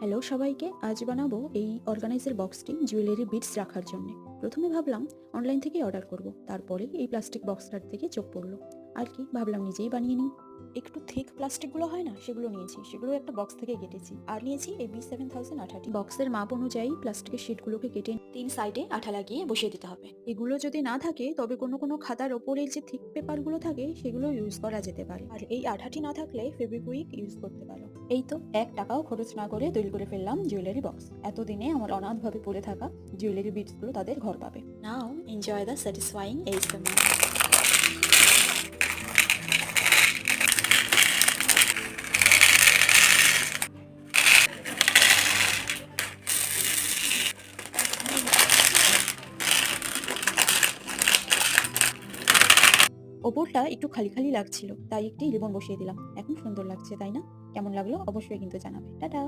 Hello সবাইকে, আজ বানাবো এই অর্গানাইজার বক্সটি জুয়েলারি বিটস রাখার জন্য। প্রথমে ভাবলাম অনলাইন থেকেই অর্ডার করব, তারপরে এই প্লাস্টিক বক্সটার থেকে চোখ পড়লো আর কি ভাবলাম নিজেই বানিয়ে নিই। একটু থিক প্লাস্টিকগুলো হয় না, সেগুলো নিয়েছি, সেগুলো একটা বক্স থেকে কেটেছি। আর নিয়েছি এই B7000 আঠাটি। বক্সের মাপ অনুযায়ী প্লাস্টিকের শিটগুলোকে কেটে 3 সাইডে আঠা লাগিয়ে বসিয়ে দিতে হবে। এগুলো যদি না থাকে তবে কোনো কোনো খাতার ওপরে যে থিক পেপারগুলো থাকে সেগুলো ইউজ করা যেতে পারে, আর এই আঠাটি না থাকলে ফেভিকুইক ইউজ করতে পারো। এই তো 1 টাকাও খরচ না করে তৈরি করে ফেললাম জুয়েলারি বক্স। এতদিনে আমার অনাথভাবে পড়ে থাকা জুয়েলারি বিটসগুলো তাদের ঘর পাবে। নাও এনজয় দ্য স্যাটিসফাইং ASMR। ওপরটা একটু খালি খালি লাগছিল, তাই একটি রিবন বসিয়ে দিলাম। এখন সুন্দর লাগছে, তাই না? কেমন লাগলো অবশ্যই কিন্তু জানাবে। টাটা।